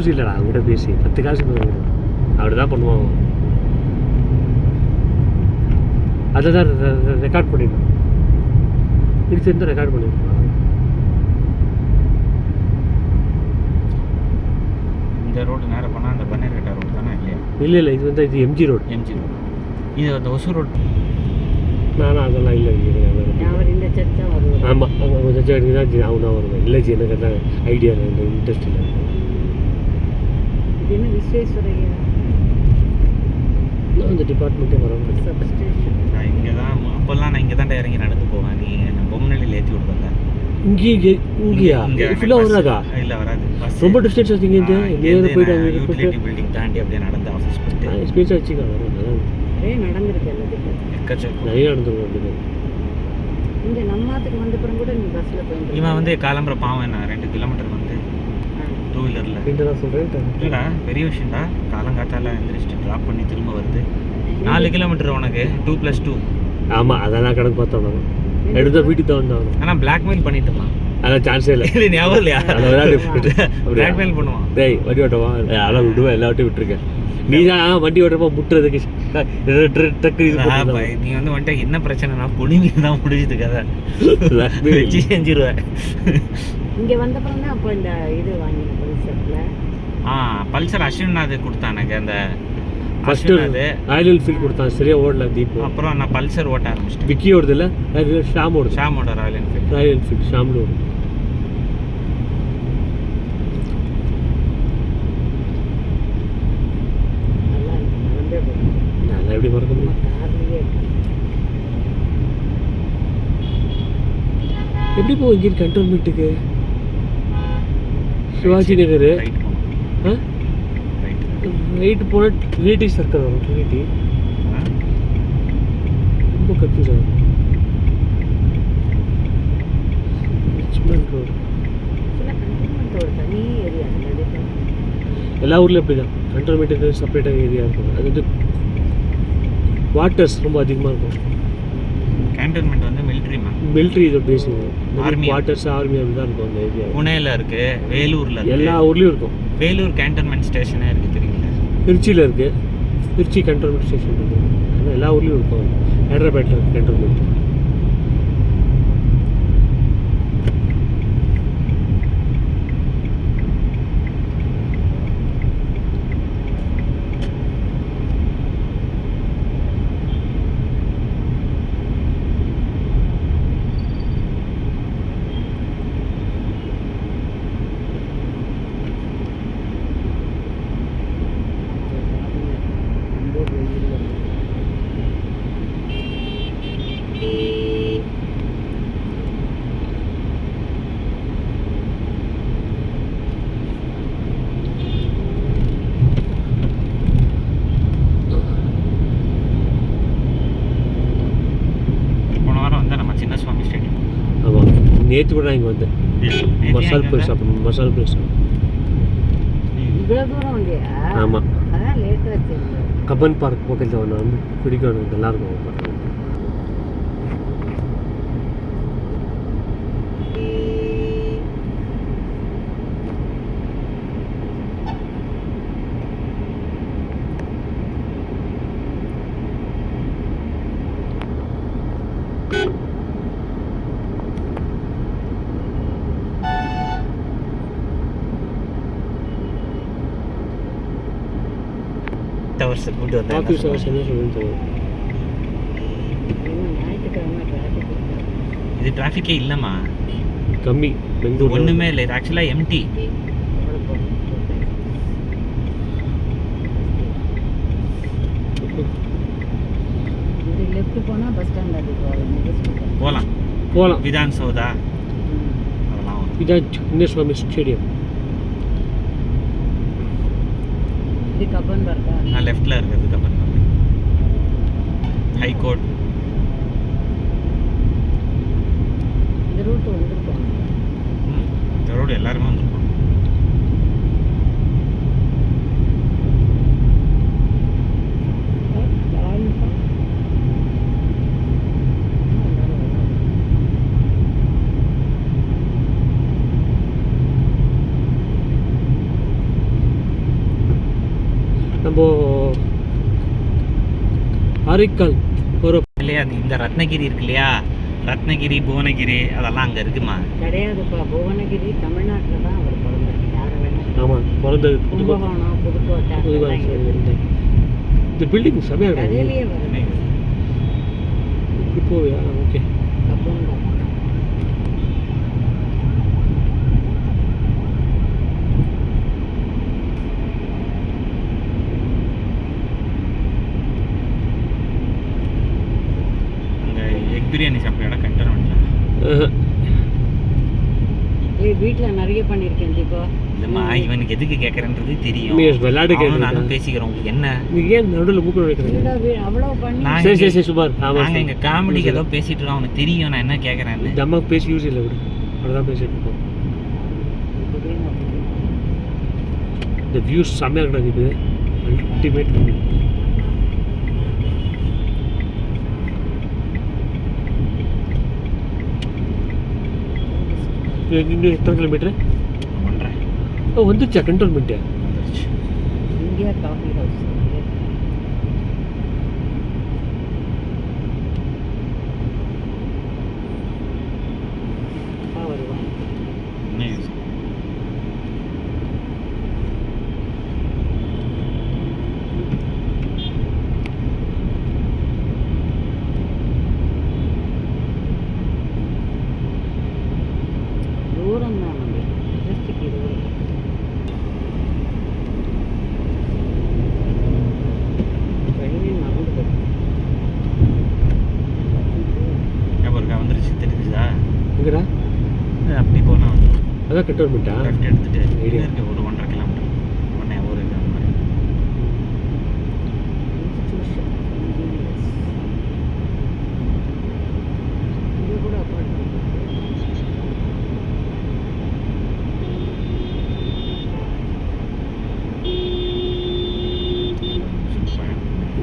Use இல்லைடா அவங்ககிட்ட பேசி 10 காசு அப்படி தான் பண்ணுவாங்க. அதை தான் ரெக்கார்ட் பண்ணிடணும். இது தெரிஞ்சு ரெக்கார்ட் பண்ணிடணும். இந்த ரோடு நேரம் போனால் அந்த பன்னீர்கட்டா ரோடு தானே இல்லையா? இல்லை இது வந்து இது எம்ஜி ரோடு. எம்ஜி ரோடு இது அந்த ஒசூர் ரோடு. நானும் அதெல்லாம் இல்லை இந்த சர்ச்சா வருவேன். ஆமாம் அவங்க சர்ச்சா எடுத்து தான் அவனா வருவேன். இல்லை ஜி எனக்கு தான் ஐடியா இல்லை, இந்த இன்ட்ரெஸ்ட் இல்லை. இது என்ன விஸ்வேஸ்வரையா? நான் இந்த டிபார்ட்மெண்ட்டே வர மாட்டேன். சப்ஸ்டேஷன் நான் இங்கே தான் அப்போல்லாம் நான் இங்கே தான் இறங்கி நடந்து போவேன். நீ என்ன பொம்மநள்ளியில் ஏற்றி விடுவல இங்கேயா ஃபுல்லாக வராதா? இல்லை வராது. ரொம்ப டிஸ்டன்ஸ் வச்சிங்க. இங்கே போயிட்டு அங்கே யூட்டிலிட்டி பில்டிங் தாண்டி அப்படியே நடந்து ஆஃபீஸ் போயிட்டு ஸ்பீச்சாக வச்சுக்கலாம். நிறைய நடந்திருக்கு எல்லாத்துக்கும். நிறைய நடந்துருக்கும். அப்படி இங்கே நம்மாத்துக்கு வந்தப்புறம் கூட நீ பஸ்ஸில் போயிட்டு இவன் வந்து கிளம்புற பாவம் என்ன 2 கிலோமீட்டர் வந்து 2 வீலரில் தான் சொல்கிறேன். இல்லைடா பெரிய விஷயம்டா. காலங்காத்தால எழுந்திரிச்சிட்டு ட்ராப் பண்ணி திரும்ப வருது. 4 கிலோமீட்டர் உனக்கு 2+2. ஆமாம் அதெல்லாம் கணக்கு பார்த்தோம். நாங்கள் எடுத்தால் வீட்டுக்கு தான் வந்தோம். ஆனால் பிளாக்மெயில் பண்ணிட்டுமா? அதான் சான்ஸே இல்லை. இல்லை ஞாபகம் இல்லையா? பிளாக்மெயில் பண்ணுவான். டேய் வண்டி ஓட்டவா? அதெல்லாம் விடுவேன், எல்லா வட்டியும் விட்டுருக்கேன். நீ தான் வண்டி ஓட்டுறப்ப முட்டுறதுக்கு டக்கு இது நீ வந்து வந்துட்டு என்ன பிரச்சனைனா புனிமி தான் முடிஞ்சது கதை வச்சு செஞ்சிருவேன். இங்கே வந்தப்புறம் தான் அப்போ இந்த இது வாங்கினேன் பல்சரில். பல்சர் அஸ்வின் அது கொடுத்தான் எனக்கு. அந்த ஃபர்ஸ்ட் ராயல் என்ஃபீல்ட் கொடுத்தான், சரியா ஓடல தீப். அப்புறம் நான் பல்சர் ஓட்ட ஆரம்பிச்சிட்டேன். விக்கி ஓடுது இல்லை, ஷாமோட ராயல் என்ஃபீல்ட் ஷாமில் ஓடும். நல்லா எப்படி மறக்க முடியும்? எப்படி போகும் இங்கே கண்டோன்மெண்ட்டுக்கு? சிவாஜி நகர் ரைட்டு போனால் ட்ரினிட்டி சர்க்கிள் வரும். ட்ரினிட்டி ரொம்ப கன்ஃபியூஸ் ஆகும். ரிச்மண்ட் ரோடு எல்லா ஊர்லேயும் அப்படி தான். கண்டோன்மெண்ட்டுக்கு செப்பரேட்டாக ஏரியா இருக்கும். அது வந்து வாட்டர்ஸ் ரொம்ப அதிகமாக இருக்கும். கேண்டோன்மெண்ட் வந்து மிலிட்ரி இது பேசிங். ஆர்மி வாட்டர்ஸ் ஆர்மி அப்படி தான் இருக்கும் அந்த ஏரியா. புனேல இருக்கு, வேலூர்ல இருக்கு, எல்லா ஊர்லேயும் இருக்கும். வேலூர் கேண்டோன்மெண்ட் ஸ்டேஷனே இருக்கு தெரியுங்களா? திருச்சியில் இருக்குது, திருச்சி கேண்டோன்மெண்ட் ஸ்டேஷன் இருக்குது. ஆனால் எல்லா ஊர்லேயும் இருக்கும். ஹைதராபாத்தில் இருக்குது கேண்டோன்மெண்ட். நேற்று கூட நான் இங்கே வந்தேன். மசால் பூரி சாப்பிடணும். மசால் பூரி சாப்பிடணும். இவ்வளோ தூரம் வந்தியா? ஆமாம், அதான் லேட்டாக வச்சு. கப்பன் பார்க் பக்கத்தில் ஒன்று வந்து பிடிக்கும். எனக்கு நல்லாயிருக்கும். கூட்டு வந்தேன். ஆஃபீஸ் ஹவர்ஸ் என்ன சொல்லுன்னு இது டிராஃபிக்கே இல்லைம்மா, கம்மி. பெங்களூர் ஒன்றுமே இல்லை. இது ஆக்சுவலாக எம்டி. லெஃப்ட் போனால் பஸ் ஸ்டாண்ட் போகலாம். விதான் சௌதா அதெல்லாம் இதான் சின்னசுவாமி ஸ்டேடியம். இது கப்பன் பார்க்கா? லெஃப்டில் இருக்கிறது கப்பன் பார்க். ஹைகோர்ட் இந்த ரூட் வந்துருக்கோம். இந்த ரோடு எல்லாருமே வந்துருக்கோம். காரைக்கால் ஒரு இல்லையா அது இந்த ரத்னகிரி இருக்கு இல்லையா, ரத்னகிரி புவனகிரி அதெல்லாம் அங்கே இருக்குமா? கிடையாதுப்பா. புவனகிரி தமிழ்நாட்டில் தான் அவர் பிறந்தார். யாரை வேணா ஆமாம் பிறந்தது கும்பகோணம், புதுக்கோட்டை அதெல்லாம் இங்க இருக்கு. இந்த பில்டிங் செமையாக கதையிலேயே வருது. இப்படி போவியா? ஓகே. கப்பம்பா. அங்கே எக் பிரியாணி சாப்பிட்ட இடம் கண்டனமெண்ட்ல. ஏய், வீட்டில் நிறைய பண்ணியிருக்கேன் தீபா. இல்லைம்மா, இவனுக்கு எதுக்கு கேட்குறேன்றது தெரியும். விளையாடு அவனும் நானும் பேசிக்கிறோம். உங்களுக்கு என்ன? நீ ஏன் நடுவில் மூக்கு வைக்கிறீங்க? இல்லடா, அவ்வளோ பண்ணி நான் சரி சரி சரி சுமார். ஆமாம் நாங்கள் எங்கள் காமெடிக்கு ஏதோ பேசிட்டு இருக்கோம். அவனுக்கு தெரியும் நான் என்ன கேட்குறேன்னு. இந்த அம்மாவுக்கு பேசி யூஸ் இல்லை விடு. அவ்வளோதான் பேசிட்டு இருக்கோம். இந்த வியூஸ் செம்மையாக கிடக்குது. அல்டிமேட். இன்னும் எத்தனை கிலோமீட்டர்? 1.5 வந்துருச்சா கண்டோன்மெண்ட்டு? வந்துருச்சு. India coffee house. அப்பா வருவான். என்ன யூஸ்? தூரம் தான் நம்மளுக்கு. ஜஸ்ட்டுக்கு 20. வழியே நடந்து ஞாபகம் இருக்கா? வந்துருச்சு தெரிஞ்சுதா? எங்கடா? அப்படி போனால் அதான் கண்டோன்மெண்ட்டா? லெஃப்ட் எடுத்துட்டு ஐடியா. இருக்கு ஒரு 1.5 கிலோமீட்டர். உடனே ஒரு இது அந்த மாதிரி. Institution engineers. இங்கே கூட அப்பார்ட்மெண்ட்.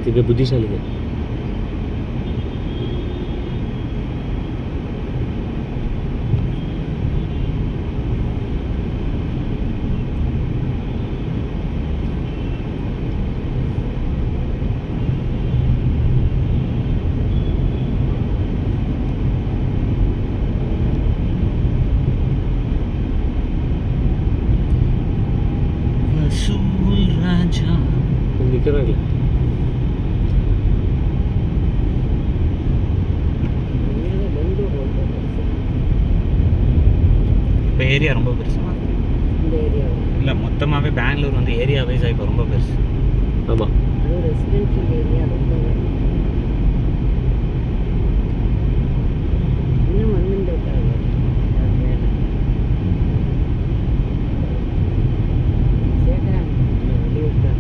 இங்கே புத்திசாலிங்க. வசூல் ராஜா. நிற்கிறாங்க. மேலே பெங்களூர் ரொம்ப பெருசு. இப்போ ஏரியா ரொம்ப பெருசுமா? இந்த ஏரியாவில் இல்லை, மொத்தமாகவே பெங்களூர் வந்து ஏரியா வைஸாக இப்போ ரொம்ப பெருசு. ஆமாம். அது ரெசிடென்ஷியல் ஏரியா ரொம்ப இன்னும் வந்துட்டு இருக்காங்க. அது மேலே சேர்க்குறாங்க. வெளியூருக்காங்க.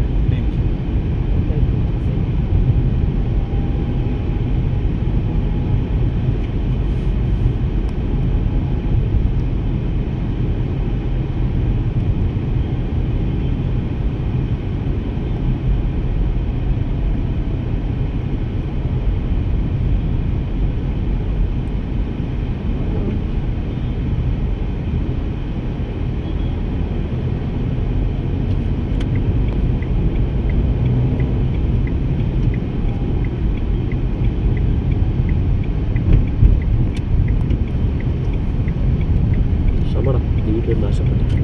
சமடா இந்த வீட்டில் இருந்து ஆசைப்பட்டேன்.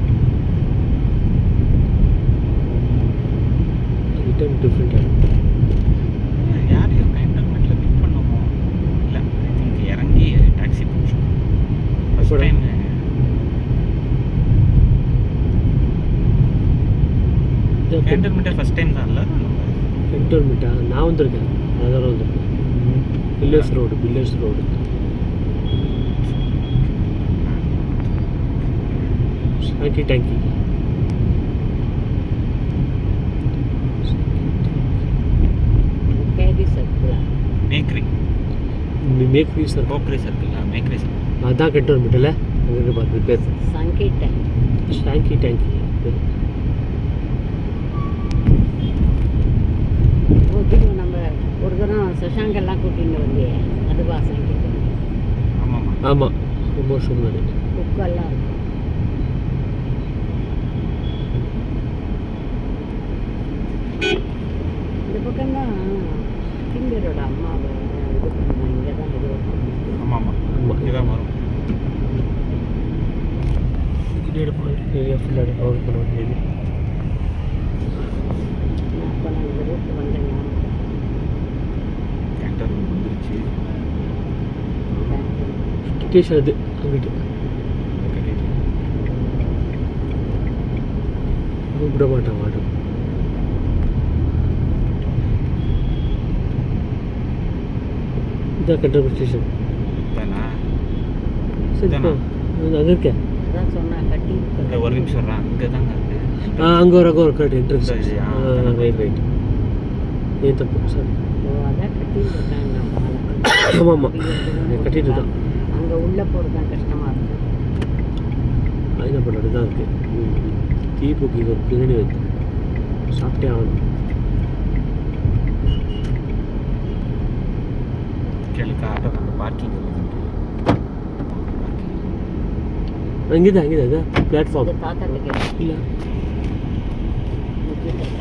ரிட்டர்ன் டிஃப்ரெண்ட்டாக இருக்கு. யாரையும் கண்டோன்மெண்ட்டில் பிக் பண்ணுவோம். இல்லை, ஐ திங்க் இறங்கி டாக்ஸி பிடிச்சோம். ஃபஸ்ட் எப்படா? டைம் கண்டோன்மெண்ட்டே ஃபஸ்ட் டைம் தான் இல்லை கண்டோன்மெண்ட்டா? நான் வந்திருக்கேன். அதெல்லாம் வந்திருக்கேன். Pillars road. டேங்கி. கேரி சர்க்கிளா? மேக்ரி மேக்ரி சார். போக்ரி சர்க்கிள். மேக்ரி சர்க்கிள். அதுதான் கண்டோன்மெண்ட்டில் அங்கே பார்த்து பேர் சங்கீட்டை. டேங்கி. ஓகே, நம்ம ஒரு தரம் சஷாங்கெல்லாம் கூட்டிகிட்டு வந்தியே, அதுவா சங்கீட்டை? ஆமாம்மா. ஆமாம், ரொம்ப வருஷம் முன்னாடி. குக்கெல்லாம் இருக்கும். இந்த பக்கம்தான் திங்க கவிஞரோட அம்மாவை இது பண்ண இங்கே தான் இது வரும். ஆமாம் ஆமாம் ஆமாம் இதுதான் வரும். ஏரியா ஃபுல்லாக கவர் பண்ண வேண்டியது. அப்போ நான் இந்த ரூட் வந்தேங்க. கேண்டர் வந்துருச்சு. ஸ்டேஷன் அது அங்கிட்டு விட மாட்டான் மாட்டோம். இதான் கண்டோர் ஸ்டேஷன் தானா? சரி இதானா? அங்கே இருக்கேன். அதான் சொன்னேன் கட்டி இங்கே ஒரு நிமிஷம் இங்கே தாங்க இருக்கு. அங்கே ஒரு கரெக்ட் என்ட்ரன்ஸ். சரி, ரைட் ஏன் தப்பு சார். அதான் கட்டிட்டு இருக்காங்க ஆமாம் ஆமாம் கட்டிட்டு தான். அங்கே உள்ளே போகிறது தான் கஷ்டமாக இருக்கும். என்ன பண்ணுறது தான் இருக்குது. தீபுக்கு ஒரு பிரியாணி வைத்தேன், சாப்பிட்டே ஆகணும். கேளுக்கா ஆட்டோ அந்த பார்க்கிங் அங்கே தான் இதான் பிளாட்ஃபார்ம் தாத்தா கிட்ட இல்லை. கேட்டேன்.